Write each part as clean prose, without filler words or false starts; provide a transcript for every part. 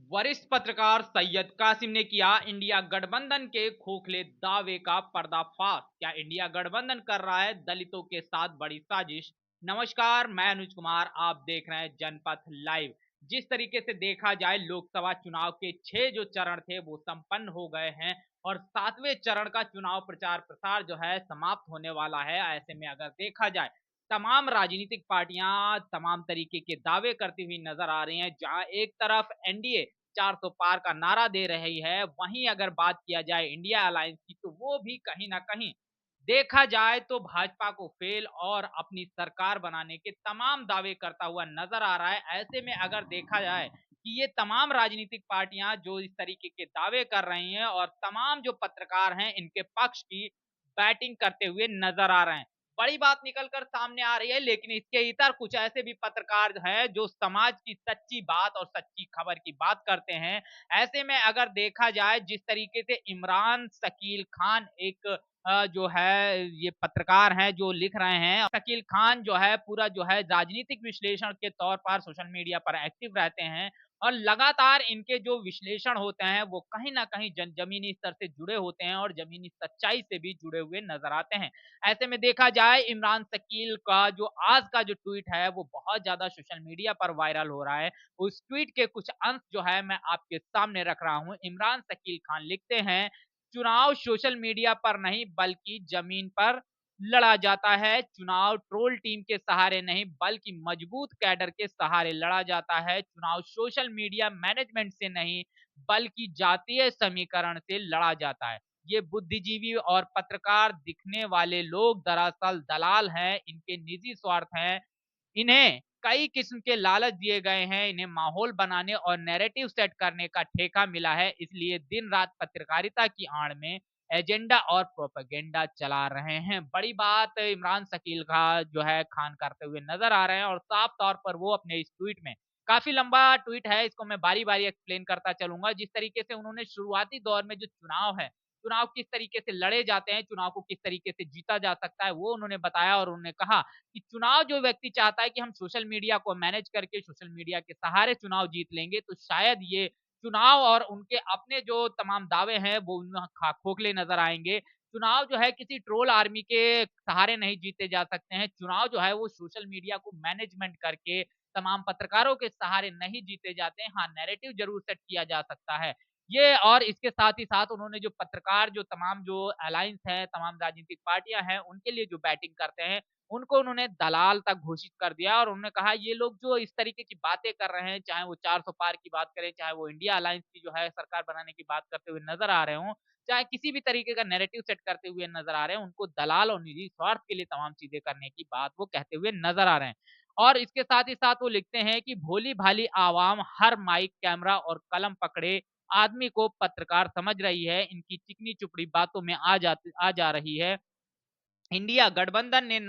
वरिष्ठ पत्रकार सैयद कासिम ने किया इंडिया गठबंधन के खोखले दावे का पर्दाफाश। क्या इंडिया गठबंधन कर रहा है दलितों के साथ बड़ी साजिश? नमस्कार, मैं अनुज कुमार, आप देख रहे हैं जनपथ लाइव। जिस तरीके से देखा जाए, लोकसभा चुनाव के 6 जो चरण थे वो संपन्न हो गए हैं और 7वें चरण का चुनाव प्रचार प्रसार जो है समाप्त होने वाला है। ऐसे में अगर देखा जाए, तमाम राजनीतिक पार्टियां तमाम तरीके के दावे करती हुई नजर आ रही हैं। जहां एक तरफ एनडीए 400 पार का नारा दे रही है, वहीं अगर बात किया जाए इंडिया अलायंस की, तो वो भी कहीं ना कहीं देखा जाए तो भाजपा को फेल और अपनी सरकार बनाने के तमाम दावे करता हुआ नजर आ रहा है। ऐसे में अगर देखा जाए कि ये तमाम राजनीतिक पार्टियां जो इस तरीके के दावे कर रही हैं और तमाम जो पत्रकार हैं इनके पक्ष की बैटिंग करते हुए नजर आ रहे हैं, बड़ी बात निकल कर सामने आ रही है। लेकिन इसके इतर कुछ ऐसे भी पत्रकार हैं जो समाज की सच्ची बात और सच्ची खबर की बात करते हैं। ऐसे में अगर देखा जाए, जिस तरीके से इमरान शकील खान एक जो है ये पत्रकार हैं जो लिख रहे हैं, शकील खान जो है पूरा जो है राजनीतिक विश्लेषण के तौर पर सोशल मीडिया पर एक्टिव रहते हैं और लगातार इनके जो विश्लेषण होते हैं वो कहीं ना कहीं जमीनी स्तर से जुड़े होते हैं और जमीनी सच्चाई से भी जुड़े हुए नजर आते हैं। ऐसे में देखा जाए, इमरान शकील का जो आज का जो ट्वीट है वो बहुत ज्यादा सोशल मीडिया पर वायरल हो रहा है। उस ट्वीट के कुछ अंश जो है मैं आपके सामने रख रहा हूं। इमरान शकील खान लिखते हैं, चुनाव सोशल मीडिया पर नहीं बल्कि जमीन पर लड़ा जाता है। चुनाव ट्रोल टीम के सहारे नहीं बल्कि मजबूत कैडर के सहारे लड़ा जाता है। चुनाव सोशल मीडिया मैनेजमेंट से नहीं बल्कि जातीय समीकरण से लड़ा जाता है। ये बुद्धिजीवी और पत्रकार दिखने वाले लोग दरअसल दलाल हैं, इनके निजी स्वार्थ हैं। इन्हें कई किस्म के लालच दिए गए हैं, इन्हें माहौल बनाने और नैरेटिव सेट करने का ठेका मिला है, इसलिए दिन रात पत्रकारिता की आड़ में एजेंडा और प्रोपेगेंडा चला रहे हैं। बड़ी बात इमरान शकील का जो है खान करते हुए नजर आ रहे हैं और साफ तौर पर वो अपने इस ट्वीट में, काफी लंबा ट्वीट है, इसको मैं बारी बारी एक्सप्लेन करता चलूंगा। जिस तरीके से उन्होंने शुरुआती दौर में जो चुनाव है, चुनाव किस तरीके से लड़े जाते हैं, चुनाव को किस तरीके से जीता जा सकता है, वो उन्होंने बताया और उन्होंने कहा कि चुनाव जो व्यक्ति चाहता है कि हम सोशल मीडिया को मैनेज करके सोशल मीडिया के सहारे चुनाव जीत लेंगे, तो शायद ये चुनाव और उनके अपने जो तमाम दावे हैं वो खोखले नजर आएंगे। चुनाव जो है किसी ट्रोल आर्मी के सहारे नहीं जीते जा सकते हैं। चुनाव जो है वो सोशल मीडिया को मैनेजमेंट करके तमाम पत्रकारों के सहारे नहीं जीते जाते हैं। हाँ, नैरेटिव जरूर सेट किया जा सकता है ये। और इसके साथ ही साथ उन्होंने जो पत्रकार जो तमाम जो अलायंस है, तमाम राजनीतिक पार्टियां हैं, उनके लिए जो बैटिंग करते हैं, उनको उन्होंने दलाल तक घोषित कर दिया और उन्होंने कहा ये लोग जो इस तरीके की बातें कर रहे हैं, चाहे वो 400 पार की बात करें, चाहे वो इंडिया अलायंस की जो है सरकार बनाने की बात करते हुए नजर आ रहे हों, चाहे किसी भी तरीके का नैरेटिव सेट करते हुए नजर आ रहे हैं, उनको दलाल और निजी स्वार्थ के लिए तमाम चीजें करने की बात वो कहते हुए नजर आ रहे हैं। और इसके साथ ही साथ वो लिखते हैं कि भोली भाली आवाम हर माइक, कैमरा और कलम पकड़े आदमी को पत्रकार समझ रही है, इनकी चिकनी चुपड़ी बातों में आ जा रही है। इंडिया गठबंधन ने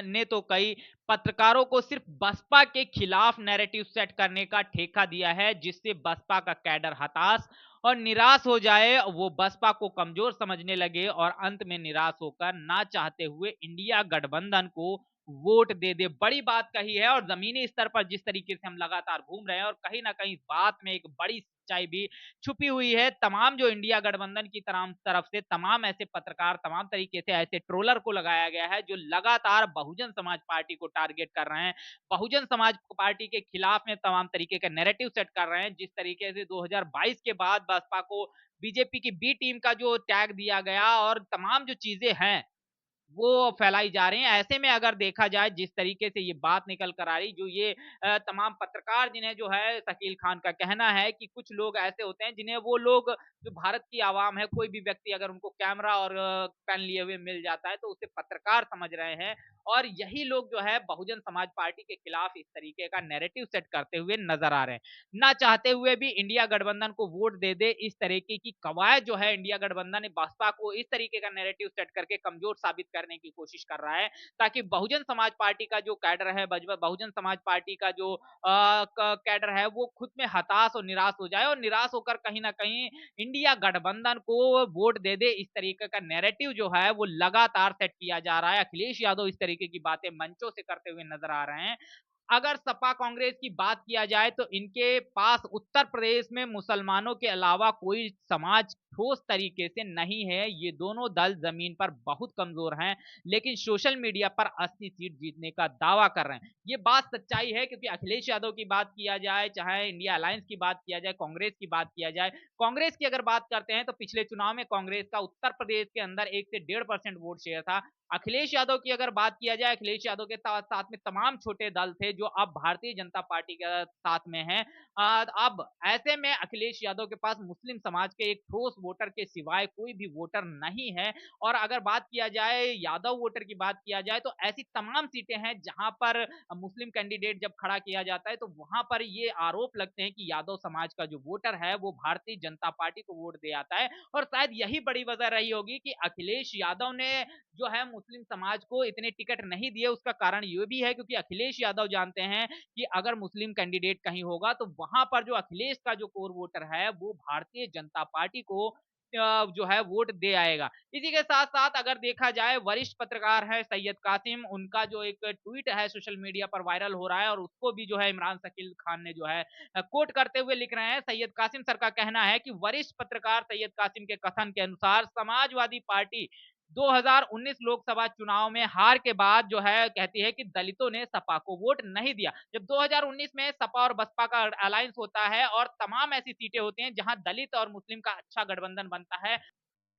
ने तो कई पत्रकारों को सिर्फ बसपा के खिलाफ नैरेटिव सेट करने का ठेका दिया है, जिससे बसपा का कैडर हताश और निराश हो जाए, वो बसपा को कमजोर समझने लगे और अंत में निराश होकर ना चाहते हुए इंडिया गठबंधन को वोट दे दे। बड़ी बात कही है और जमीनी स्तर पर जिस तरीके से हम लगातार घूम रहे हैं और कहीं ना कहीं इस बात में एक बड़ी सच्चाई भी छुपी हुई है। तमाम जो इंडिया गठबंधन की तरफ से तमाम ऐसे पत्रकार, तमाम तरीके से ऐसे ट्रोलर को लगाया गया है जो लगातार बहुजन समाज पार्टी को टारगेट कर रहे हैं, बहुजन समाज पार्टी के खिलाफ में तमाम तरीके का नैरेटिव सेट कर रहे हैं। जिस तरीके से 2022 के बाद बसपा को बीजेपी की बी टीम का जो टैग दिया गया और तमाम जो चीजें हैं वो फैलाई जा रही हैं। ऐसे में अगर देखा जाए, जिस तरीके से ये बात निकल कर आ रही, जो ये तमाम पत्रकार जिन्हें जो है शकील खान का कहना है कि कुछ लोग ऐसे होते हैं जिन्हें वो लोग जो भारत की आवाम है, कोई भी व्यक्ति अगर उनको कैमरा और पेन लिए हुए मिल जाता है तो उसे पत्रकार समझ रहे हैं और यही लोग जो है बहुजन समाज पार्टी के खिलाफ इस तरीके का नैरेटिव सेट करते हुए नजर आ रहे हैं। ना चाहते हुए भी इंडिया गठबंधन को वोट दे दे, इस तरीके की कवायद जो है इंडिया गठबंधन ने बसपा को इस तरीके का नैरेटिव सेट करके कमजोर साबित करने की कोशिश कर रहा है, ताकि बहुजन समाज पार्टी का जो कैडर है, बहुजन समाज पार्टी का जो कैडर है वो खुद में हताश और निराश हो जाए और निराश होकर कहीं ना कहीं इंडिया गठबंधन को वोट दे दे। इस तरीके का नैरेटिव जो है वो लगातार सेट किया जा रहा है। अखिलेश यादव इस तरीके की बातें मंचों से करते हुए नजर आ रहे हैं। अगर सपा कांग्रेस की बात किया जाए तो इनके पास उत्तर प्रदेश में मुसलमानों के अलावा कोई समाज ठोस तरीके से नहीं है। ये दोनों दल जमीन पर बहुत कमजोर हैं, लेकिन सोशल मीडिया पर 80 सीट जीतने का दावा कर रहे हैं। ये बात सच्चाई है, क्योंकि अखिलेश यादव की बात किया जाए, चाहे इंडिया अलायंस की बात किया जाए, कांग्रेस की बात किया जाए, कांग्रेस की अगर बात करते हैं तो पिछले चुनाव में कांग्रेस का उत्तर प्रदेश के अंदर 1 से 1.5% वोट शेयर था। अखिलेश यादव की अगर बात किया जाए, अखिलेश यादव के साथ में तमाम छोटे दल थे जो अब भारतीय जनता पार्टी के साथ में हैं। अब ऐसे में अखिलेश यादव के पास मुस्लिम समाज के एक ठोस वोटर के सिवाय कोई भी वोटर नहीं है। और अगर बात किया जाए, यादव वोटर की बात किया जाए, तो ऐसी तमाम सीटें हैं जहां पर मुस्लिम कैंडिडेट जब खड़ा किया जाता है तो वहां पर ये आरोप लगते हैं कि यादव समाज का जो वोटर है वो भारतीय जनता पार्टी को वोट दे आता है। और शायद यही बड़ी वजह रही होगी कि अखिलेश यादव ने जो है मुस्लिम समाज को इतने टिकट नहीं दिए। उसका कारण ये भी है क्योंकि अखिलेश यादव जानते हैं कि अगर मुस्लिम कैंडिडेट कहीं होगा तो वहां पर जो अखिलेश का जो कोर वोटर है वो भारतीय जनता पार्टी को जो है वोट दे आएगा। इसी के साथ साथ अगर देखा जाए, वरिष्ठ पत्रकार है सैयद कासिम, उनका जो एक ट्वीट है सोशल मीडिया पर वायरल हो रहा है और उसको भी जो है इमरान शकील खान ने जो है कोट करते हुए लिख रहे हैं। सैयद कासिम सर का कहना है कि वरिष्ठ पत्रकार सैयद कासिम के कथन के अनुसार समाजवादी पार्टी 2019 लोकसभा चुनाव में हार के बाद जो है कहती है कि दलितों ने सपा को वोट नहीं दिया। जब 2019 में सपा और बसपा का अलायंस होता है और तमाम ऐसी सीटें होती हैं जहां दलित और मुस्लिम का अच्छा गठबंधन बनता है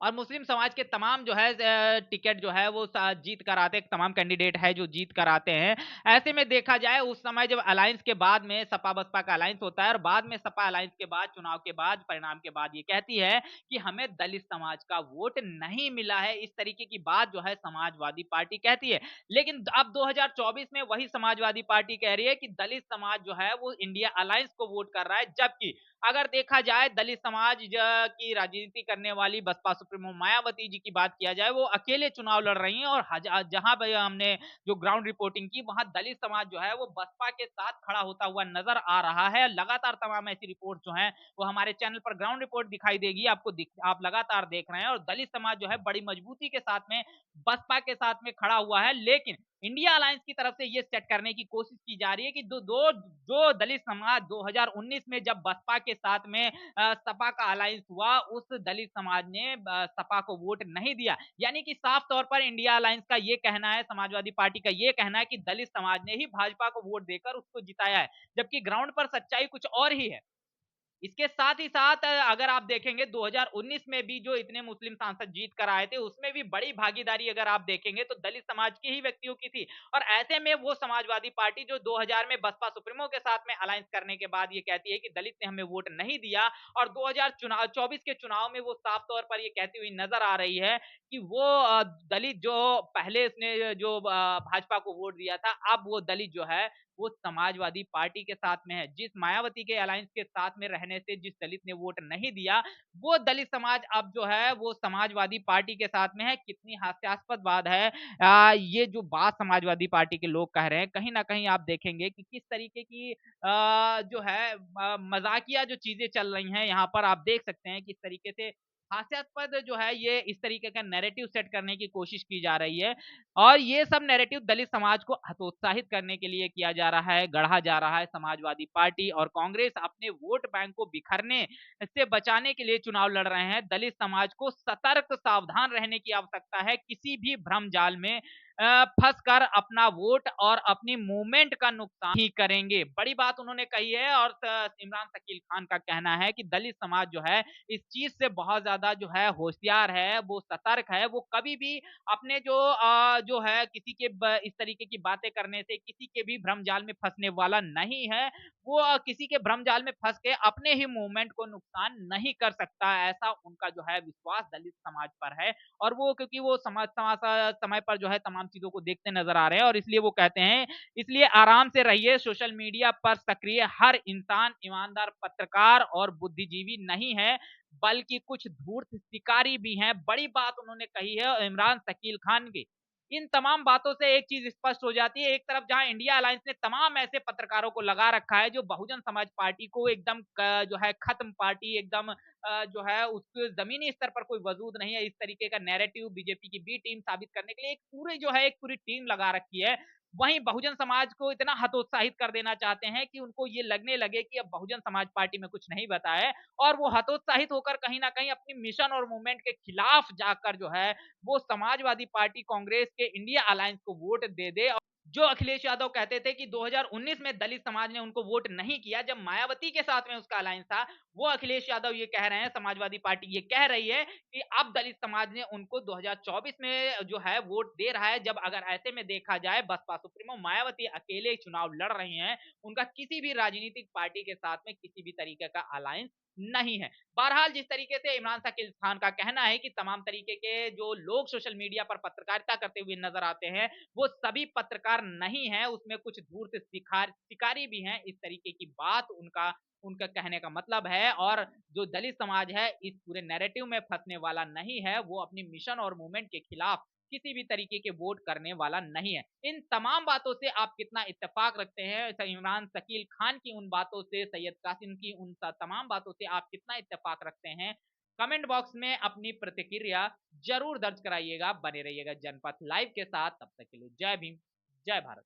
और मुस्लिम समाज के तमाम जो है टिकट जो है वो जीत कर आते हैं, तमाम कैंडिडेट है जो जीत कर आते हैं। ऐसे में देखा जाए उस समय जब अलायंस के बाद में सपा बसपा का अलायंस होता है और बाद में सपा अलायंस के बाद चुनाव के बाद परिणाम के बाद ये कहती है कि हमें दलित समाज का वोट नहीं मिला है। इस तरीके की बात जो है समाजवादी पार्टी कहती है। लेकिन अब 2024 में वही समाजवादी पार्टी कह रही है कि दलित समाज जो है वो इंडिया अलायंस को वोट कर रहा है, जबकि अगर देखा जाए दलित समाज की राजनीति करने वाली बसपा सुप्रीमो मायावती जी की बात किया जाए, वो अकेले चुनाव लड़ रही हैं और जहां पे हमने जो ग्राउंड रिपोर्टिंग की वहां दलित समाज जो है वो बसपा के साथ खड़ा होता हुआ नजर आ रहा है। लगातार तमाम ऐसी रिपोर्ट जो है वो हमारे चैनल पर ग्राउंड रिपोर्ट दिखाई देगी आपको, आप लगातार देख रहे हैं। और दलित समाज जो है बड़ी मजबूती के साथ में बसपा के साथ में खड़ा हुआ है। लेकिन इंडिया अलायंस की तरफ से ये सेट करने की कोशिश की जा रही है कि जो दलित समाज 2019 में जब बसपा के साथ में सपा का अलायंस हुआ, उस दलित समाज ने सपा को वोट नहीं दिया। यानी कि साफ तौर पर इंडिया अलायंस का ये कहना है, समाजवादी पार्टी का ये कहना है कि दलित समाज ने ही भाजपा को वोट देकर उसको जिताया है, जबकि ग्राउंड पर सच्चाई कुछ और ही है। इसके साथ ही साथ अगर आप देखेंगे 2019 में भी जो इतने मुस्लिम सांसद जीत कर आए थे, उसमें भी बड़ी भागीदारी अगर आप देखेंगे तो दलित समाज के ही व्यक्तियों की थी। और ऐसे में वो समाजवादी पार्टी जो 2000 में बसपा सुप्रीमो के साथ में अलायंस करने के बाद ये कहती है कि दलित ने हमें वोट नहीं दिया, और 2024 के चुनाव में वो साफ तौर पर ये कहती हुई नजर आ रही है कि वो दलित जो पहले उसने जो भाजपा को वोट दिया था, अब वो दलित जो है वो समाजवादी पार्टी के साथ में है। जिस मायावती के अलायंस के साथ में रहने से जिस दलित ने वोट नहीं दिया, वो दलित समाज अब जो है वो समाजवादी पार्टी के साथ में है। कितनी हास्यास्पद बात है। ये जो बात समाजवादी पार्टी के लोग कह रहे हैं, कहीं न कहीं आप देखेंगे कि किस तरीके की जो है मज़ाकिया जो चीज़ें चल रही हैं, यहाँ पर आप देख सकते हैं किस तरीके से हास्यास्पद जो है ये इस तरीके का नैरेटिव सेट करने की कोशिश की जा रही है। और ये सब नैरेटिव दलित समाज को हतोत्साहित करने के लिए किया जा रहा है, गढ़ा जा रहा है। समाजवादी पार्टी और कांग्रेस अपने वोट बैंक को बिखरने से बचाने के लिए चुनाव लड़ रहे हैं। दलित समाज को सतर्क सावधान रहने की आवश्यकता है, किसी भी भ्रम जाल में फंस कर अपना वोट और अपनी मूवमेंट का नुकसान ही करेंगे। बड़ी बात उन्होंने कही है। और इमरान शकील खान का कहना है कि दलित समाज जो है इस चीज से बहुत ज्यादा जो है होशियार है, वो सतर्क है। वो कभी भी अपने जो है किसी के इस तरीके की बातें करने से किसी के भी भ्रम जाल में फंसने वाला नहीं है। वो किसी के भ्रम जाल में फंस के अपने ही मूवमेंट को नुकसान नहीं कर सकता, ऐसा उनका जो है विश्वास दलित समाज पर है। और वो क्योंकि वो समय पर जो है तमाम चीजों को देखते नजर आ रहे हैं, और इसलिए वो कहते हैं इसलिए आराम से रहिए। सोशल मीडिया पर सक्रिय हर इंसान ईमानदार पत्रकार और बुद्धिजीवी नहीं है, बल्कि कुछ धूर्त शिकारी भी हैं। बड़ी बात उन्होंने कही है इमरान शकील खान की। इन तमाम बातों से एक चीज स्पष्ट हो जाती है, एक तरफ जहां इंडिया अलायंस ने तमाम ऐसे पत्रकारों को लगा रखा है जो बहुजन समाज पार्टी को एकदम जो है खत्म पार्टी, एकदम जो है उसके जमीनी स्तर पर कोई वजूद नहीं है, इस तरीके का नैरेटिव बीजेपी की बी टीम साबित करने के लिए एक पूरी जो है एक पूरी टीम लगा रखी है। वहीं बहुजन समाज को इतना हतोत्साहित कर देना चाहते हैं कि उनको ये लगने लगे कि अब बहुजन समाज पार्टी में कुछ नहीं बता है, और वो हतोत्साहित होकर कहीं न कहीं अपनी मिशन और मूवमेंट के खिलाफ जाकर जो है, वो समाजवादी पार्टी कांग्रेस के इंडिया अलायंस को वोट दे दे। जो अखिलेश यादव कहते थे कि 2019 में दलित समाज ने उनको वोट नहीं किया, जब मायावती के साथ में उसका अलायंस था, वो अखिलेश यादव ये कह रहे हैं, समाजवादी पार्टी ये कह रही है कि अब दलित समाज ने उनको 2024 में जो है वोट दे रहा है। जब अगर ऐसे में देखा जाए, बसपा सुप्रीमो मायावती अकेले चुनाव लड़ रही हैं, उनका किसी भी राजनीतिक पार्टी के साथ में किसी भी तरीके का अलायंस नहीं है। बहरहाल जिस तरीके से इमरान साकिब खान का कहना है कि तमाम तरीके के जो लोग सोशल मीडिया पर पत्रकारिता करते हुए नजर आते हैं, वो सभी पत्रकार नहीं हैं, उसमें कुछ दूर से शिकारी भी हैं, इस तरीके की बात उनका उनका कहने का मतलब है। और जो दलित समाज है, इस पूरे नैरेटिव में फंसने वाला नहीं है, वो अपनी मिशन और मूवमेंट के खिलाफ किसी भी तरीके के वोट करने वाला नहीं है। इन तमाम बातों से आप कितना इत्तेफाक रखते हैं? इमरान शकील खान की उन बातों से, सैयद कासिम की उन तमाम बातों से आप कितना इत्तेफाक रखते हैं? कमेंट बॉक्स में अपनी प्रतिक्रिया जरूर दर्ज कराइएगा। बने रहिएगा जनपथ लाइव के साथ। तब तक के लिए जय भीम, जय भारत।